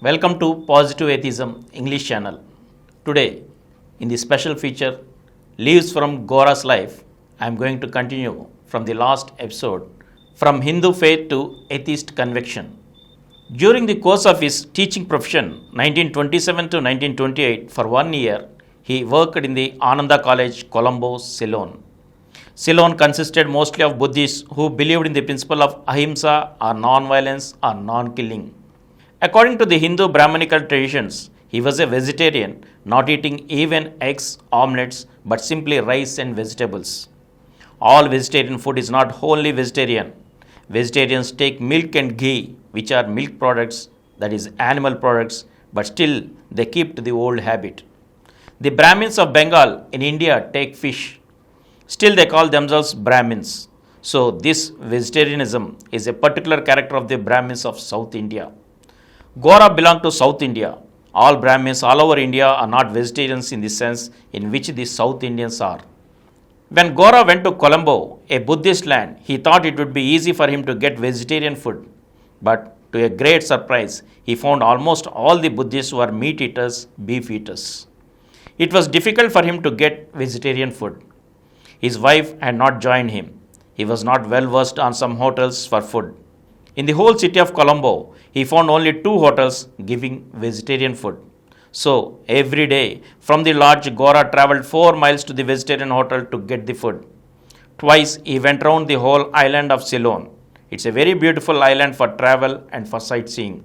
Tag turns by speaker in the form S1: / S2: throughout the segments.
S1: Welcome to Positive Atheism English channel. Today, in the special feature Leaves from Gora's Life, I am going to continue from the last episode From Hindu Faith to Atheist Conviction. During the course of his teaching profession, 1927 to 1928, for 1 year, he worked in the Ananda College, Colombo, Ceylon. Ceylon consisted mostly of Buddhists who believed in the principle of ahimsa or non-violence or non-killing. According to the Hindu Brahmanical traditions, he was a vegetarian, not eating even eggs, omelets, but simply rice and vegetables. All vegetarian food is not wholly vegetarian. Vegetarians take milk and ghee, which are milk products, that is, animal products, but still they keep to the old habit. The Brahmins of Bengal in India take fish. Still, they call themselves Brahmins. So, this vegetarianism is a particular character of the Brahmins of South India. Gora belong to South India. All Brahmins all over India are not vegetarians in the sense in which the South Indians are. When Gora went to Colombo, a Buddhist land, he thought it would be easy for him to get vegetarian food. But to a great surprise, he found almost all the Buddhists who are meat eaters, beef eaters. It was difficult for him to get vegetarian food. His wife had not joined him. He was not well versed on some hotels for food. In the whole city of Colombo, he found only 2 hotels giving vegetarian food. So, every day from the lodge, Gora traveled 4 miles to the vegetarian hotel to get the food. Twice he went round the whole island of Ceylon. It's a very beautiful island for travel and for sightseeing.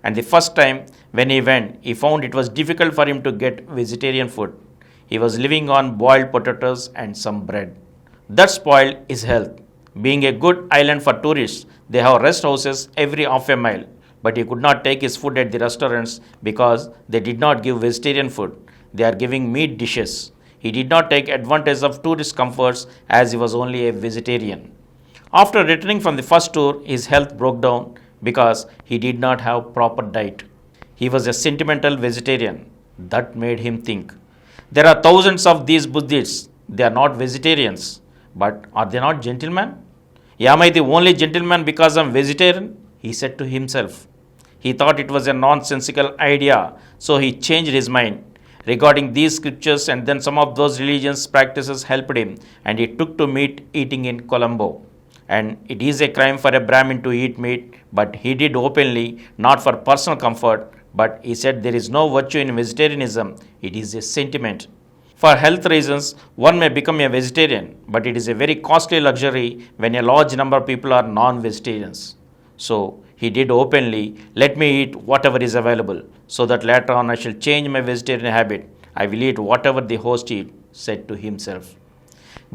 S1: And the first time when he went, he found it was difficult for him to get vegetarian food. He was living on boiled potatoes and some bread. That spoiled his health. Being a good island for tourists, they have rest houses every half a mile, but he could not take his food at the restaurants because they did not give vegetarian food. They are giving meat dishes. He did not take advantage of tourist comforts as he was only a vegetarian. After returning from the first tour, his health broke down because he did not have proper diet. He was a sentimental vegetarian. That made him think. There are thousands of these Buddhists. They are not vegetarians. But are they not gentlemen? Am I the only gentleman because I am vegetarian? He said to himself. He thought it was a nonsensical idea, so he changed his mind regarding these scriptures, and then some of those religious practices helped him, and he took to meat eating in Colombo. And it is a crime for a Brahmin to eat meat, but he did openly, not for personal comfort, but he said there is no virtue in vegetarianism, it is a sentiment. For health reasons, one may become a vegetarian, but it is a very costly luxury when a large number of people are non-vegetarians. So, he did openly, let me eat whatever is available, so that later on I shall change my vegetarian habit. I will eat whatever the host eat, said to himself.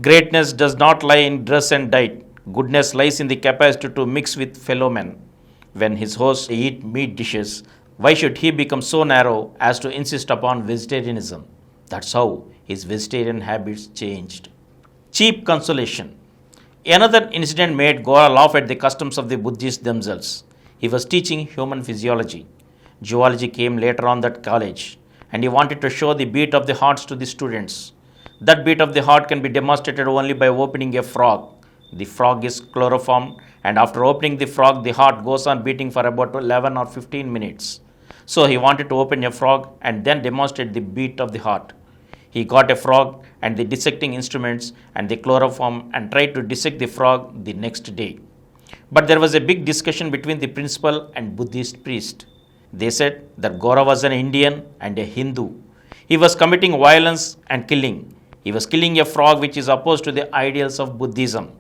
S1: Greatness does not lie in dress and diet. Goodness lies in the capacity to mix with fellow men. When his hosts eat meat dishes, why should he become so narrow as to insist upon vegetarianism? That's how his vegetarian habits changed. Cheap consolation. Another incident made Gora laugh at the customs of the Buddhists themselves. He was teaching human physiology. Zoology came later on that college, and he wanted to show the beat of the hearts to the students. That beat of the heart can be demonstrated only by opening a frog. The frog is chloroformed, and after opening the frog, the heart goes on beating for about 11 or 15 minutes. So he wanted to open a frog and then demonstrate the beat of the heart. He got a frog and the dissecting instruments and the chloroform and tried to dissect the frog the next day. But there was a big discussion between the principal and Buddhist priest. They said that Gora was an Indian and a Hindu. He was committing violence and killing. He was killing a frog which is opposed to the ideals of Buddhism.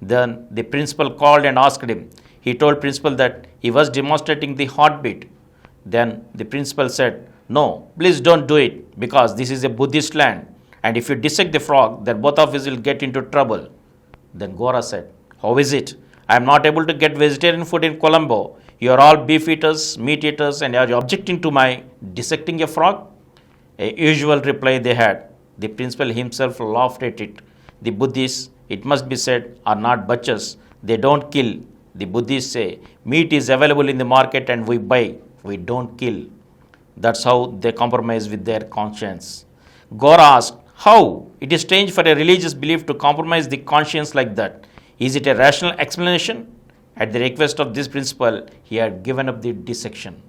S1: Then the principal called and asked him. He told principal that he was demonstrating the heartbeat. Then the principal said, no, please don't do it because this is a Buddhist land, and if you dissect the frog, then both of us will get into trouble. Then Gora said, how is it? I am not able to get vegetarian food in Colombo. You are all beef eaters, meat eaters, and are you objecting to my dissecting a frog? A usual reply they had. The principal himself laughed at it. The Buddhists, it must be said, are not butchers. They don't kill. The Buddhists say, meat is available in the market and we buy. We don't kill. That's how they compromise with their conscience. Gora asked, how? It is strange for a religious belief to compromise the conscience like that. Is it a rational explanation? At the request of this principal, he had given up the dissection.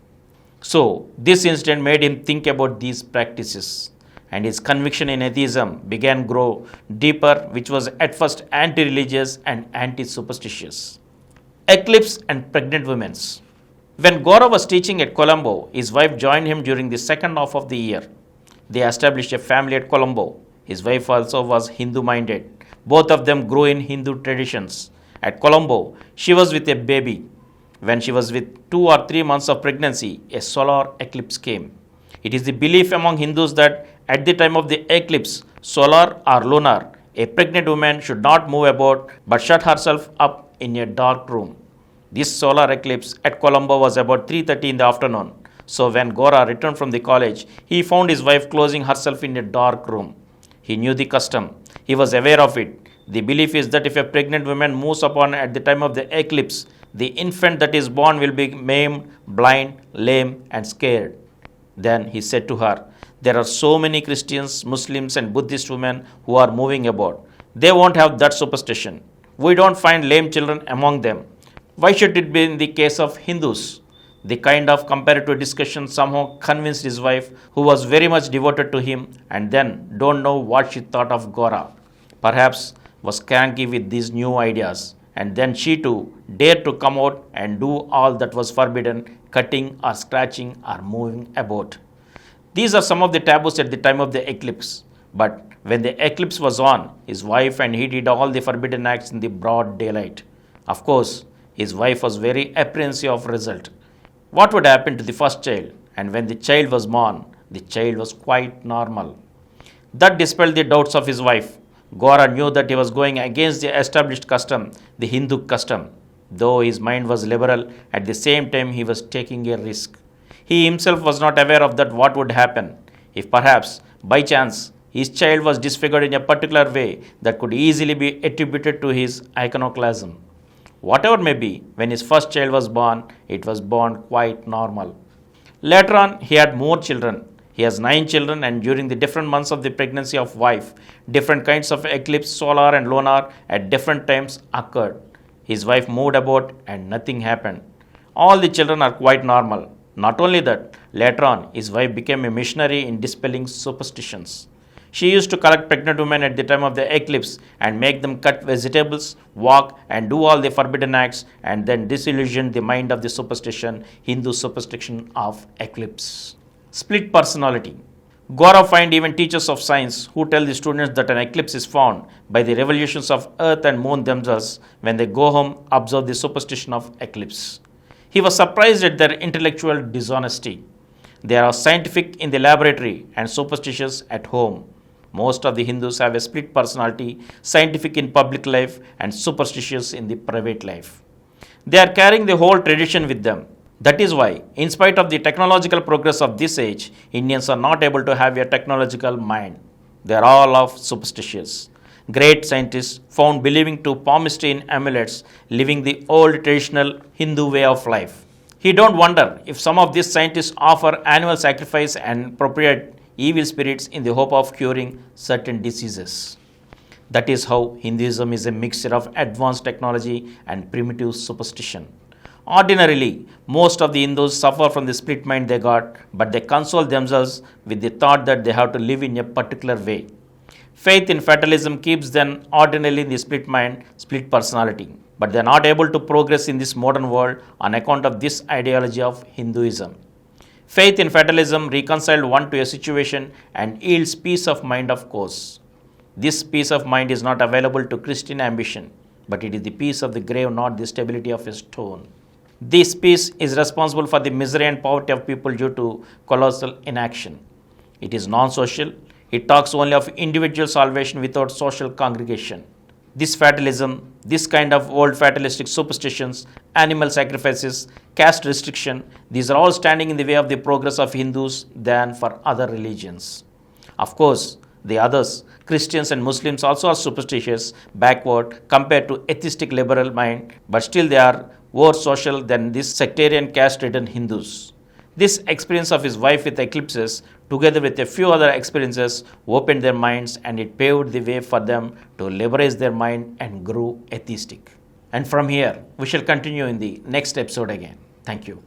S1: So, this incident made him think about these practices, and his conviction in atheism began to grow deeper, which was at first anti-religious and anti-superstitious. Eclipse and pregnant women. When Gaurav was teaching at Colombo, his wife joined him during the second half of the year. They established a family at Colombo. His wife also was Hindu minded. Both of them grew in Hindu traditions. At Colombo, she was with a baby. When she was with 2 or 3 months of pregnancy, a solar eclipse came. It is the belief among Hindus that at the time of the eclipse, solar or lunar, a pregnant woman should not move about but shut herself up in a dark room. This solar eclipse at Colombo was about 3:30 in the afternoon. So when Gora returned from the college, he found his wife closing herself in a dark room. He knew the custom. He was aware of it. The belief is that if a pregnant woman moves upon at the time of the eclipse, the infant that is born will be maimed, blind, lame, and scared. Then he said to her, there are so many Christians, Muslims, and Buddhist women who are moving about. They won't have that superstition. We don't find lame children among them. Why should it be in the case of Hindus? The kind of comparative discussion somehow convinced his wife, who was very much devoted to him, and then don't know what she thought of Gora. Perhaps was cranky with these new ideas, and then she too dared to come out and do all that was forbidden, cutting or scratching or moving about. These are some of the taboos at the time of the eclipse. But when the eclipse was on, his wife and he did all the forbidden acts in the broad daylight. Of course, his wife was very apprehensive of result. What would happen to the first child? And when the child was born, the child was quite normal. That dispelled the doubts of his wife. Gora knew that he was going against the established custom, the Hindu custom. Though his mind was liberal, at the same time he was taking a risk. He himself was not aware of that what would happen if perhaps by chance his child was disfigured in a particular way that could easily be attributed to his iconoclasm. Whatever may be, when his first child was born, it was born quite normal. Later on, he had more children. He has 9 children, and during the different months of the pregnancy of wife, different kinds of eclipse, solar and lunar, at different times occurred. His wife moved about and nothing happened. All the children are quite normal. Not only that, later on, his wife became a missionary in dispelling superstitions. She used to collect pregnant women at the time of the eclipse and make them cut vegetables, walk, and do all the forbidden acts, and then disillusion the mind of the superstition, Hindu superstition of eclipse. Split personality. Gaurav find even teachers of science who tell the students that an eclipse is found by the revolutions of earth and moon themselves when they go home observe the superstition of eclipse. He was surprised at their intellectual dishonesty. They are scientific in the laboratory and superstitious at home. Most of the Hindus have a split personality, scientific in public life and superstitious in the private life. They are carrying the whole tradition with them. That is why, in spite of the technological progress of this age, Indians are not able to have a technological mind. They are all of superstitious. Great scientists found believing to palmistry in amulets, living the old traditional Hindu way of life. He don't wonder if some of these scientists offer animal sacrifice and appropriate evil spirits in the hope of curing certain diseases. That is how Hinduism is a mixture of advanced technology and primitive superstition. Ordinarily, most of the Hindus suffer from the split mind they got, but they console themselves with the thought that they have to live in a particular way. Faith in fatalism keeps them ordinarily in the split mind, split personality, but they are not able to progress in this modern world on account of this ideology of Hinduism. Faith in fatalism reconciled one to a situation and yields peace of mind, of course. This peace of mind is not available to Christian ambition, but it is the peace of the grave, not the stability of a stone. This peace is responsible for the misery and poverty of people due to colossal inaction. It is non-social. It talks only of individual salvation without social congregation. This fatalism, this kind of old fatalistic superstitions, animal sacrifices, caste restriction, these are all standing in the way of the progress of Hindus than for other religions. Of course, the others, Christians and Muslims also are superstitious, backward compared to atheistic liberal mind, but still they are more social than these sectarian caste-ridden Hindus. This experience of his wife with eclipses, together with a few other experiences, opened their minds and it paved the way for them to liberate their mind and grow atheistic. And from here, we shall continue in the next episode again. Thank you.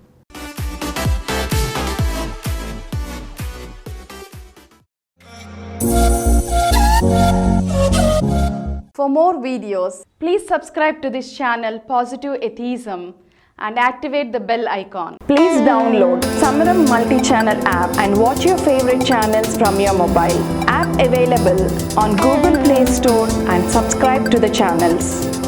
S2: For more videos, please subscribe to this channel Positive Atheism and activate the bell icon. Please download Samaram multi-channel app and watch your favorite channels from your mobile. App available on Google Play Store and subscribe to the channels.